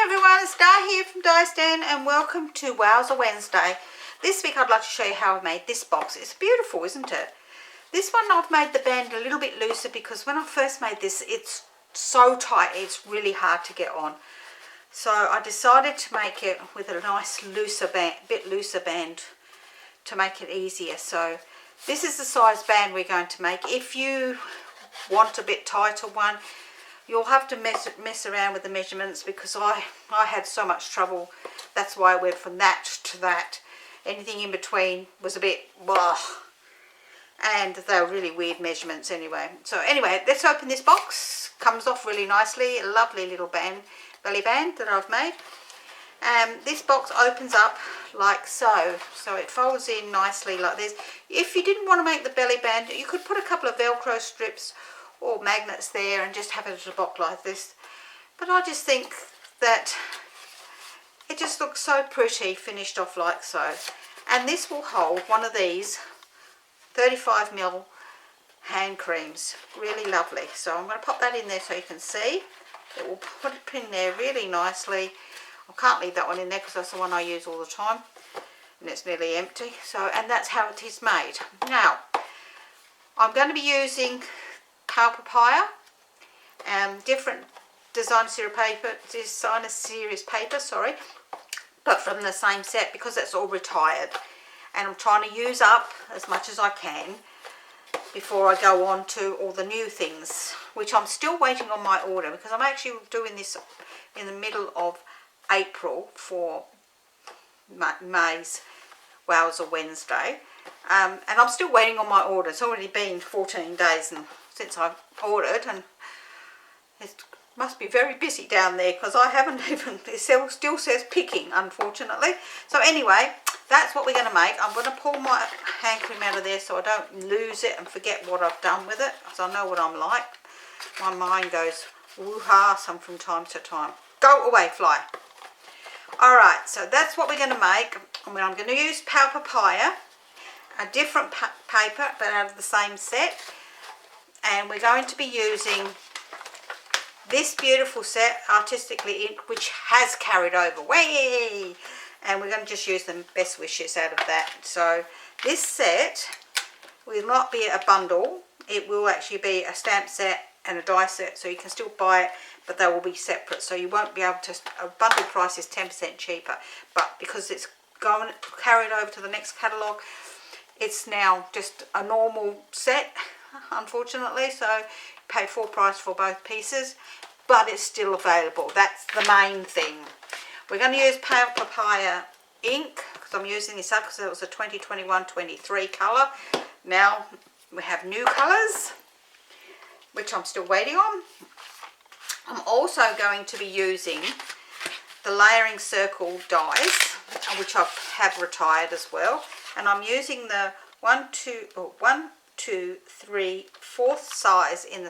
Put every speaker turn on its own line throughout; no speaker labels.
everyone, it's Di here from Diane and welcome to Wowza Wednesday. This week I'd like to show you how I made this box. It's beautiful, isn't it? This one I've made the band a little bit looser because when I first made this it's so tight it's really hard to get on. So I decided to make it with a nice looser band, bit looser band to make it easier. So this is the size band we're going to make. If you want a bit tighter one, you'll have to mess around with the measurements because I had so much trouble. That's why I went from that to that. Anything in between was a bit blah. And they were really weird measurements anyway. So anyway, let's open this box. Comes off really nicely. A lovely little band, belly band that I've made. This box opens up like so. So it folds in nicely like this. If you didn't want to make the belly band, you could put a couple of Velcro strips or magnets there and just have it as a box like this. But I just think that it just looks so pretty finished off like so. And this will hold one of these 35ml hand creams. Really lovely. So I'm going to pop that in there so you can see. It will put it in there really nicely. I can't leave that one in there because that's the one I use all the time. And it's nearly empty. So, and that's how it is made. Now, I'm going to be using papaya, different designer series paper, sorry, but from the same set because it's all retired. And I'm trying to use up as much as I can before I go on to all the new things, which I'm still waiting on my order because I'm actually doing this in the middle of April for May's Wowza Wednesday. And I'm still waiting on my order. It's already been 14 days since I've ordered, and it must be very busy down there because I haven't even, it still says picking, unfortunately. So anyway, that's what we're going to make. I'm going to pull my hand cream out of there so I don't lose it and forget what I've done with it, because I know what I'm like. My mind goes woo-ha some from time to time. Go away, fly. Alright, so that's what we're going to make. I'm going to use papaya, a different paper but out of the same set. And we're going to be using this beautiful set, Artistically Inked, which has carried over. Way! And we're going to just use the best wishes out of that. So this set will not be a bundle. It will actually be a stamp set and a die set. So you can still buy it, but they will be separate. So you won't be able to, a bundle price is 10% cheaper. But because it's carried over to the next catalogue, it's now just a normal set, unfortunately, so pay full price for both pieces, but it's still available. That's the main thing. We're going to use papaya ink because I'm using this up because it was a 2021-23 colour. Now we have new colours, which I'm still waiting on. I'm also going to be using the layering circle dies, which I have retired as well, and I'm using the 1, 2, 3, 4th size in the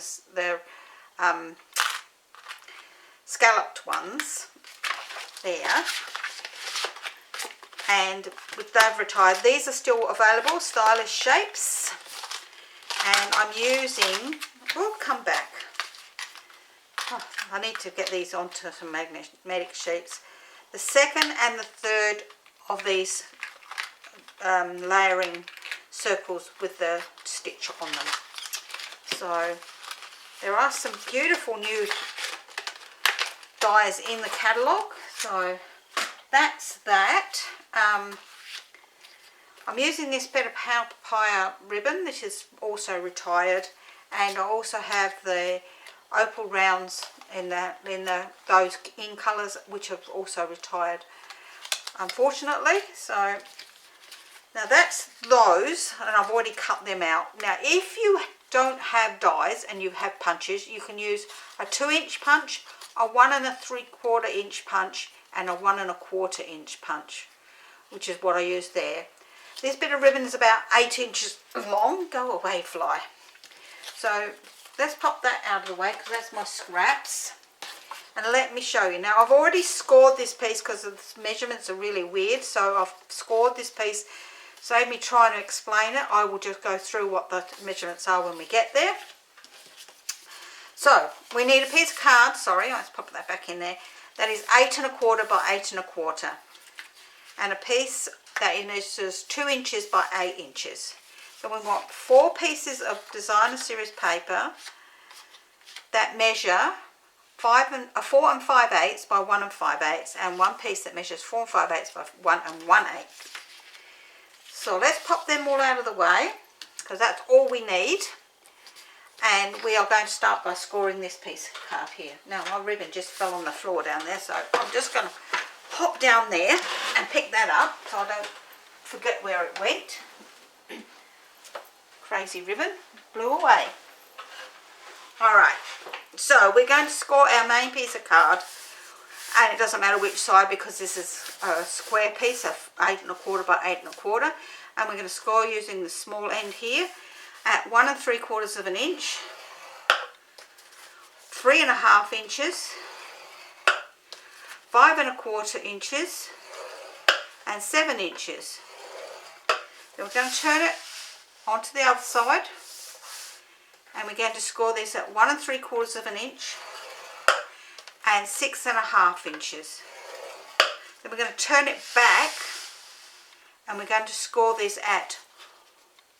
scalloped ones there, and with they've retired. These are still available, stylish shapes, and I'm using, we'll come back. Oh, I need to get these onto some magnetic sheets. The second and the third of these layering circles with the stitch on them. So there are some beautiful new dies in the catalogue. So that's that. I'm using this bit of papaya ribbon. This is also retired, and I also have the opal rounds in those in colours, which have also retired, unfortunately. So now that's those, and I've already cut them out. Now if you don't have dies and you have punches, you can use a 2-inch punch, a 1 3/4 inch punch, and a 1 1/4 inch punch, which is what I use there. This bit of ribbon is about 8 inches long. Go away, fly. So let's pop that out of the way because that's my scraps. And let me show you. Now I've already scored this piece because the measurements are really weird. So I've scored this piece. Save me trying to explain it. I will just go through what the measurements are when we get there. So we need a piece of card. Sorry, let's pop that back in there. that is 8 1/4 by 8 1/4, and a piece that is 2 inches by 8 inches. So we want 4 pieces of designer series paper that measure 4 5/8 by 1 5/8, and one piece that measures 4 5/8 by 1 1/8. So let's pop them all out of the way, because that's all we need. And we are going to start by scoring this piece of card here. Now my ribbon just fell on the floor down there, so I'm just going to hop down there and pick that up so I don't forget where it went. Crazy ribbon, blew away. Alright, so we're going to score our main piece of card, and it doesn't matter which side because this is a square piece of 8 1/4 by 8 1/4, and we're going to score using the small end here at 1 3/4 of an inch, 3 1/2 inches, 5 1/4 inches, and 7 inches. Then we're going to turn it onto the other side, and we're going to score this at 1 3/4 of an inch and 6 1/2 inches. Then we're going to turn it back, and we're going to score this at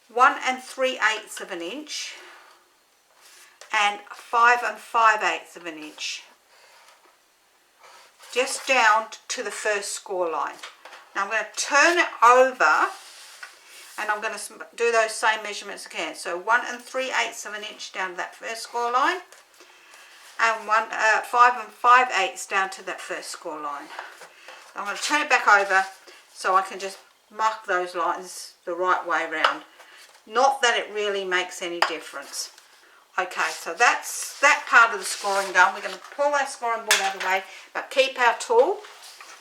1 3/8 of an inch and 5 5/8 of an inch, just down to the first score line. Now I'm going to turn it over, and I'm going to do those same measurements again. So 1 3/8 of an inch down to that first score line, and 5 5/8 down to that first score line. I'm going to turn it back over so I can just mark those lines the right way round. Not that it really makes any difference. Okay, so that's that part of the scoring done. We're going to pull our scoring board out of the way, but keep our tool,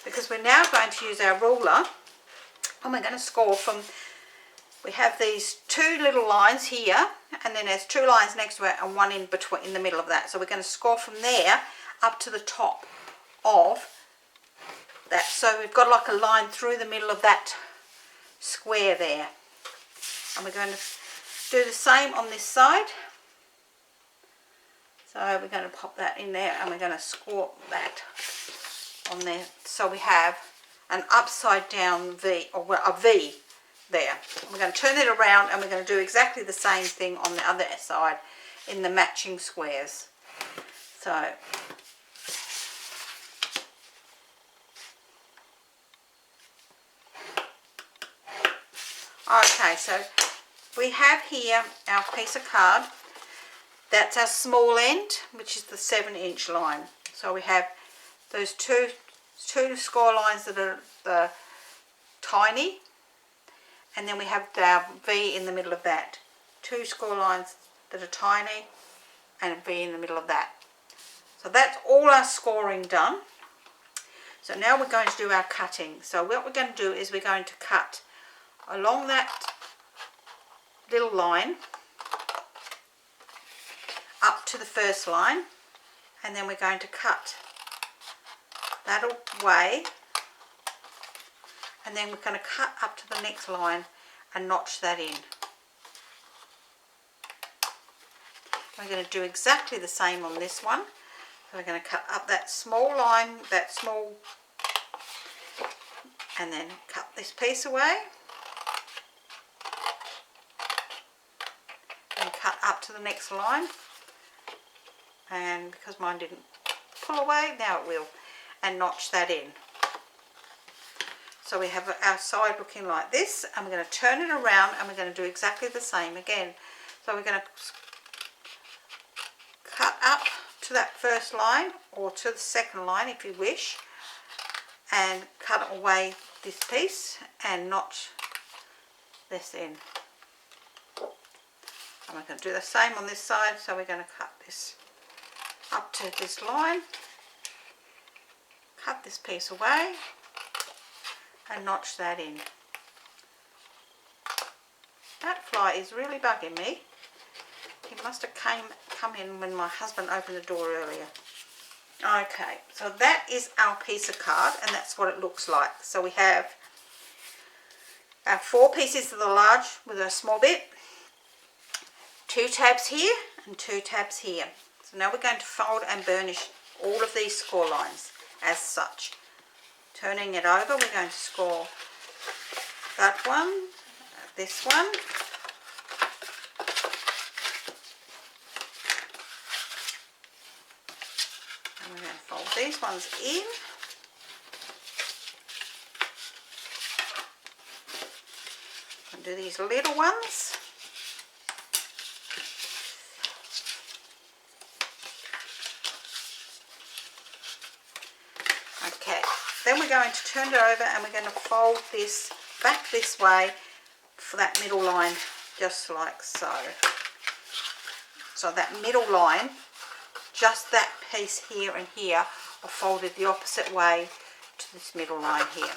because we're now going to use our ruler, and we're going to score from, we have these 2 little lines here, and then there's 2 lines next to it and one in between, in the middle of that. So we're going to score from there up to the top of that. So we've got like a line through the middle of that square there. And we're going to do the same on this side. So we're going to pop that in there, and we're going to score that on there. So we have an upside down V, or well, a V there. We're going to turn it around, and we're going to do exactly the same thing on the other side in the matching squares. So okay, so we have here our piece of card. That's our small end, which is the 7 inch line. So we have those two score lines that are the tiny, and then we have our V in the middle of that. 2 score lines that are tiny, and a V in the middle of that. So that's all our scoring done. So now we're going to do our cutting. So what we're going to do is we're going to cut along that little line up to the first line, and then we're going to cut that away, and then we're going to cut up to the next line and notch that in. We're going to do exactly the same on this one. So we're going to cut up that small line, and then cut this piece away, and cut up to the next line. And because mine didn't pull away, now it will, and notch that in. So we have our side looking like this, and we're going to turn it around, and we're going to do exactly the same again. So we're going to cut up to that first line, or to the second line if you wish, and cut away this piece and notch this in. And we're going to do the same on this side. So we're going to cut this up to this line, cut this piece away, and notch that in. That fly is really bugging me. He must have come in when my husband opened the door earlier. Okay, so that is our piece of card, and that's what it looks like. So we have our 4 pieces of the large with a small bit, 2 tabs here and 2 tabs here. So now we're going to fold and burnish all of these score lines, as such. Turning it over, we're going to score that one, this one, and we're going to fold these ones in. And do these little ones. Okay, then we're going to turn it over and we're going to fold this back this way for that middle line, just like so. So that middle line, just that piece here and here, are folded the opposite way to this middle line here.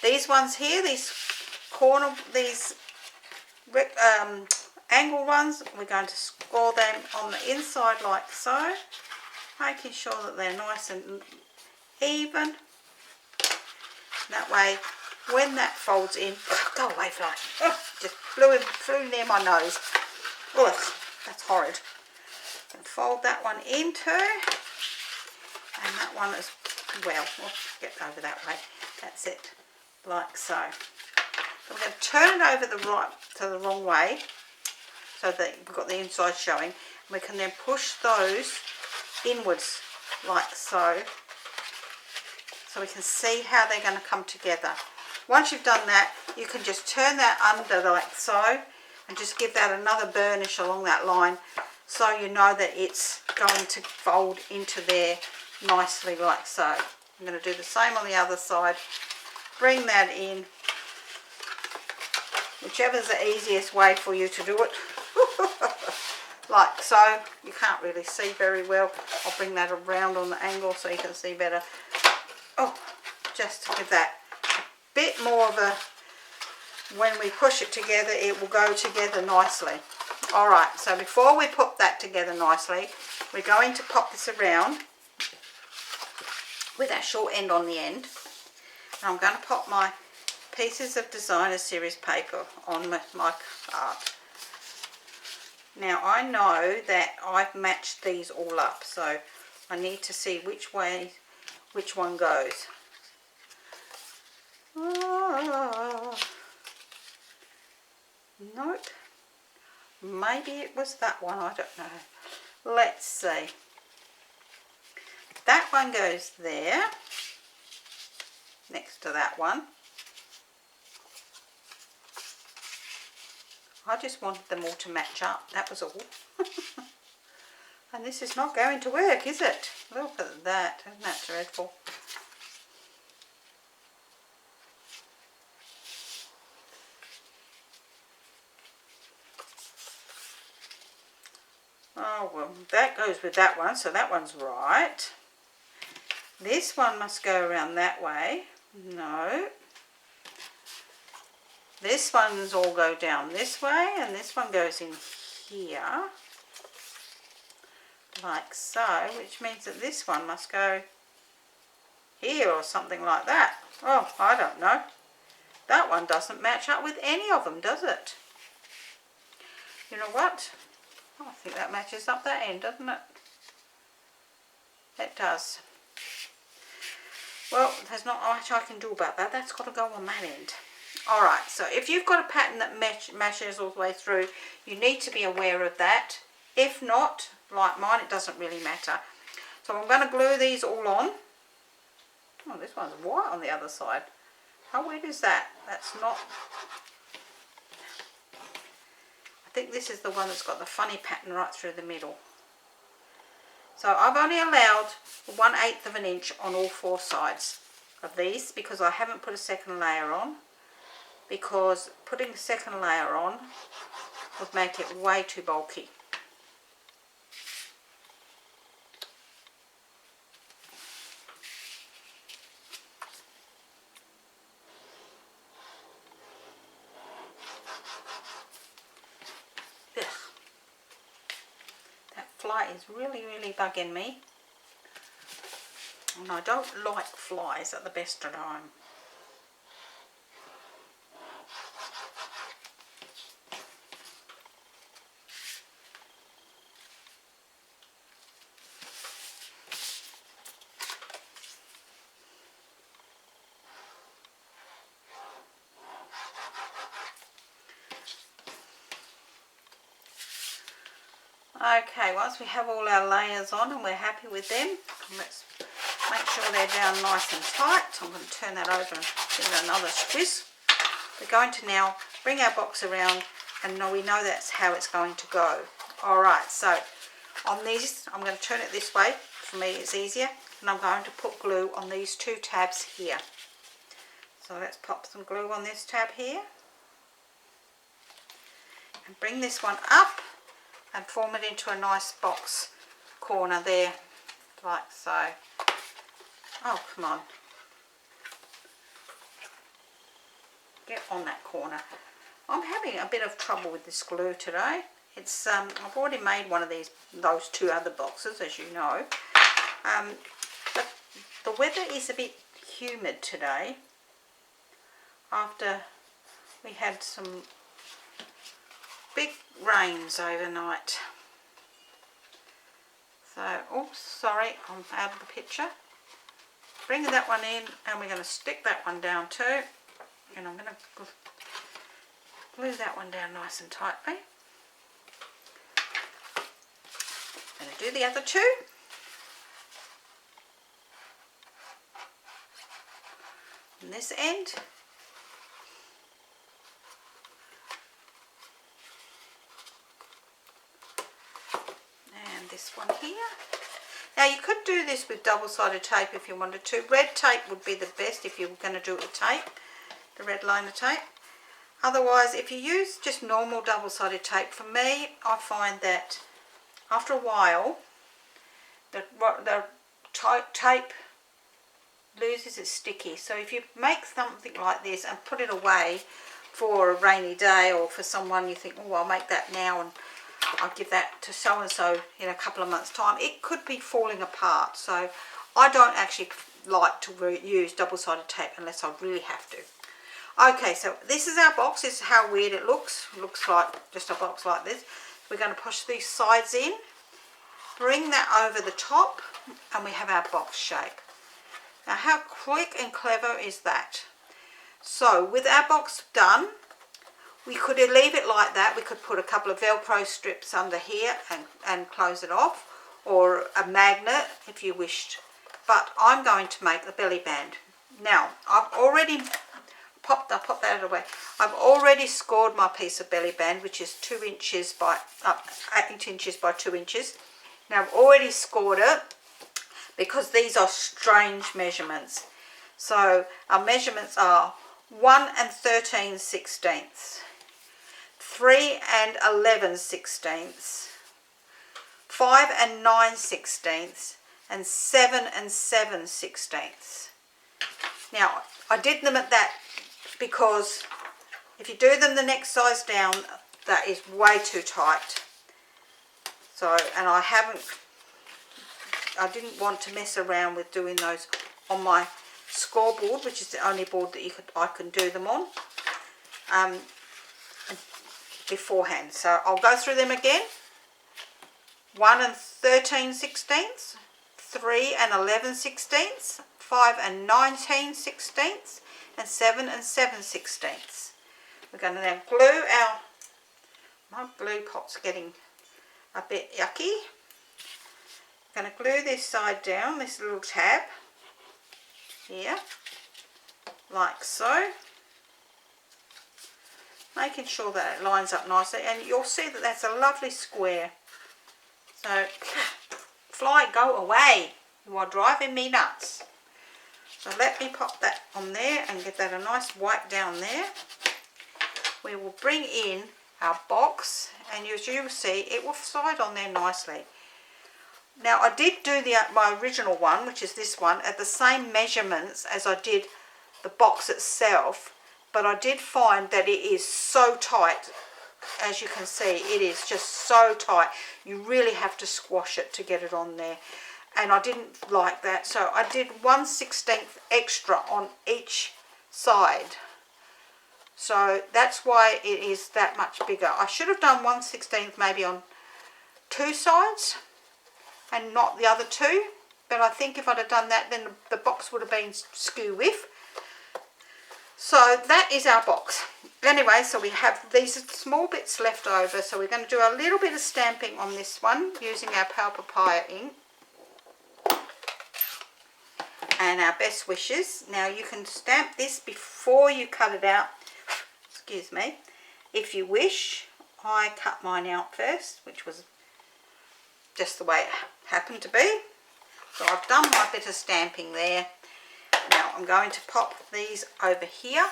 These ones here, these corner, these angle ones, we're going to score them on the inside like so, making sure that they're nice and even. That way, when that folds in, go away fly, just flew near my nose. Ugh, that's horrid. And fold that one in too, and that one as well. We'll get over that way. That's it, like so. So we're going to turn it over the wrong way, so that we've got the inside showing. We can then push those inwards like so, so we can see how they're going to come together. Once you've done that, you can just turn that under like so, and just give that another burnish along that line, so you know that it's going to fold into there nicely like so. I'm going to do the same on the other side. Bring that in, whichever's the easiest way for you to do it. Like so. You can't really see very well. I'll bring that around on the angle so you can see better. Oh, just to give that a bit more of a, when we push it together, it will go together nicely. Alright, so before we put that together nicely, we're going to pop this around with that short end on the end. And I'm going to pop my pieces of designer series paper on my card. Now I know that I've matched these all up, so I need to see which way which one goes. Nope. Maybe it was that one, I don't know. Let's see. That one goes there, next to that one. I just wanted them all to match up, that was all. And this is not going to work, is it? Look at that, isn't that dreadful? Oh well, that goes with that one, so that one's right. This one must go around that way. No. This one's all go down this way, and this one goes in here. Like so, which means that this one must go here or something like that. Oh, I don't know. That one doesn't match up with any of them, does it? You know what? I think that matches up that end, doesn't it? It does. Well, there's not much I can do about that. That's got to go on that end. Alright, so if you've got a pattern that matches all the way through, you need to be aware of that. If not, like mine, it doesn't really matter. So I'm going to glue these all on. Oh, this one's white on the other side. How weird is that? That's not... I think this is the one that's got the funny pattern right through the middle. So I've only allowed 1/8 of an inch on all four sides of these because I haven't put a second layer on, because putting the second layer on would make it way too bulky. Fly is really bugging me, and I don't like flies at the best of time. Okay, once we have all our layers on and we're happy with them, let's make sure they're down nice and tight. So I'm going to turn that over and give it another twist. We're going to now bring our box around, and we know that's how it's going to go. Alright, so on these, I'm going to turn it this way. For me it's easier. And I'm going to put glue on these two tabs here. So let's pop some glue on this tab here. And bring this one up and form it into a nice box corner there, like so. Oh, come on. Get on that corner. I'm having a bit of trouble with this glue today. It's I've already made one of those two other boxes, as you know. But the weather is a bit humid today after we had some big rains overnight. So, oh, sorry, I'm out of the picture. Bring that one in, and we're going to stick that one down too. And I'm going to glue that one down nice and tightly. I'm going to do the other two. On this end. And this one here. Now you could do this with double-sided tape if you wanted to. Red tape would be the best if you were going to do it with tape, the red liner tape. Otherwise, if you use just normal double-sided tape, for me, I find that after a while, the tape loses its sticky. So if you make something like this and put it away for a rainy day, or for someone you think, oh, I'll make that now and I'll give that to so-and-so in a couple of months' time, it could be falling apart. So I don't actually like to use double-sided tape unless I really have to. Okay, so this is our box. This is how weird it looks. It looks like just a box like this. We're going to push these sides in, bring that over the top, and we have our box shape. Now how quick and clever is that? So with our box done, we could leave it like that. We could put a couple of Velcro strips under here and close it off, or a magnet if you wished. But I'm going to make the belly band. Now I've already pop that away. I've already scored my piece of belly band, which is 2 inches by 8 inches by 2 inches. Now I've already scored it because these are strange measurements. So our measurements are 1 13/16, 3 11/16, 5 9/16, and 7 7/16. Now I did them at that because if you do them the next size down, that is way too tight. So, and I didn't want to mess around with doing those on my scoreboard, which is the only board that I can do them on beforehand. So I'll go through them again. 1 13/16, 3 11/16, 5 19/16, and 7 7/16. We're going to now glue my glue pot's getting a bit yucky. I'm going to glue this side down, this little tab here, like so, making sure that it lines up nicely, and you'll see that that's a lovely square. So fly, go away, you are driving me nuts. So let me pop that on there and get that a nice wipe down there. We will bring in our box, and as you will see, it will slide on there nicely. Now I did do my original one, which is this one, at the same measurements as I did the box itself, but I did find that it is so tight. As you can see, it is just so tight. You really have to squash it to get it on there. And I didn't like that, so I did 1/16 extra on each side. So that's why it is that much bigger. I should have done 1/16 maybe on 2 sides and not the other 2. But I think if I'd have done that, then the box would have been skew with. So that is our box. anyway, so we have these small bits left over, so we're going to do a little bit of stamping on this one using our Pale Papaya ink and our best wishes. Now you can stamp this before you cut it out, excuse me, if you wish. I cut mine out first, which was just the way it happened to be. So I've done my bit of stamping there. Now I'm going to pop these over here,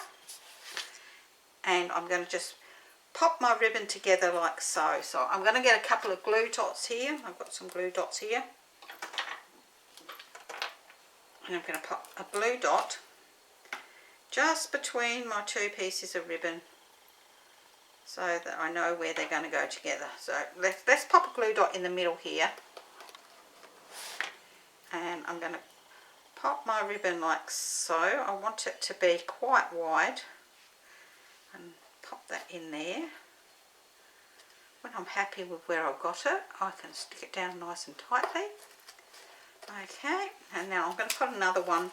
and I'm going to just pop my ribbon together like so. So I'm going to get a couple of glue dots here. I've got some glue dots here. And I'm going to pop a blue dot just between my two pieces of ribbon so that I know where they're going to go together. So let's pop a glue dot in the middle here. And I'm going to pop my ribbon like so. I want it to be quite wide. And pop that in there. When I'm happy with where I've got it, I can stick it down nice and tightly. Okay, and now I'm going to put another one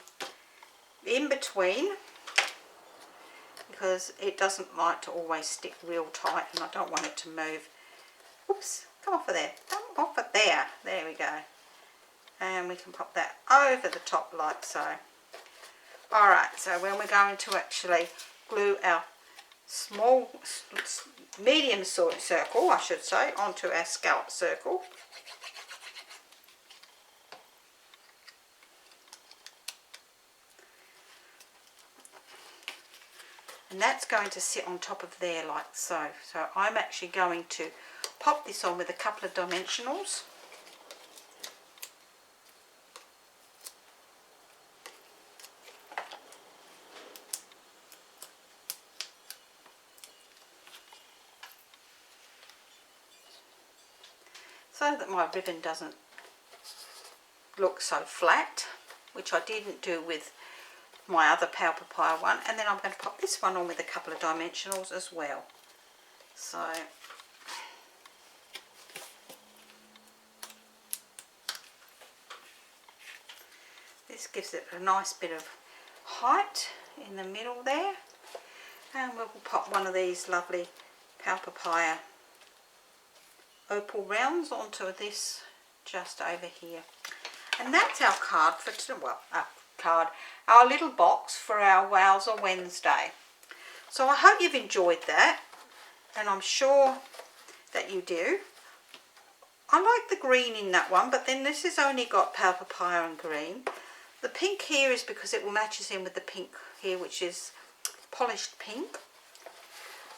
in between, because it doesn't like to always stick real tight and I don't want it to move. Oops, come off of there. Come off of there. There we go. And we can pop that over the top like so. Alright, so when we're going to actually glue our medium circle, I should say, onto our scallop circle. And that's going to sit on top of there like so. So I'm actually going to pop this on with a couple of dimensionals. So that my ribbon doesn't look so flat, which I didn't do with my other Pale Papaya one. And then I'm going to pop this one on with a couple of dimensionals as well. So this gives it a nice bit of height in the middle there. And we'll pop one of these lovely Pale Papaya opal rounds onto this just over here. And that's our card for today. Well, our little box for our Wowzer Wednesday. So I hope you've enjoyed that, and I'm sure that you do. I like the green in that one, but then this has only got Pale Papaya and green. The pink here is because it will matches in with the pink here, which is polished pink.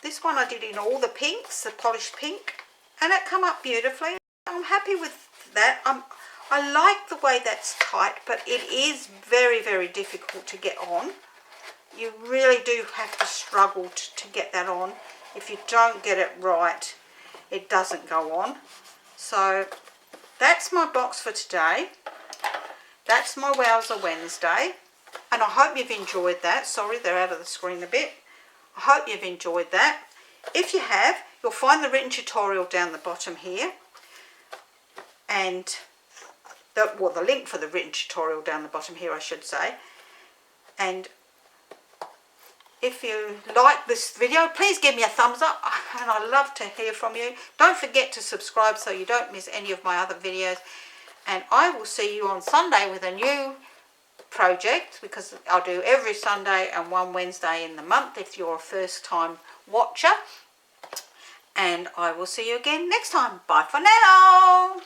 This one I did in all the pinks, the polished pink, and it come up beautifully. I'm happy with that. I like the way that's tight, but it is very, very difficult to get on. You really do have to struggle to get that on. If you don't get it right, it doesn't go on. So that's my box for today. That's my Wowzer Wednesday. And I hope you've enjoyed that. Sorry, they're out of the screen a bit. I hope you've enjoyed that. If you have, you'll find the written tutorial down the bottom here. And the link for the written tutorial down the bottom here, I should say. And if you like this video, please give me a thumbs up, and I love to hear from you. Don't forget to subscribe so you don't miss any of my other videos. And I will see you on Sunday with a new project, because I'll do every Sunday and one Wednesday in the month if you're a first time watcher. And I will see you again next time. Bye for now.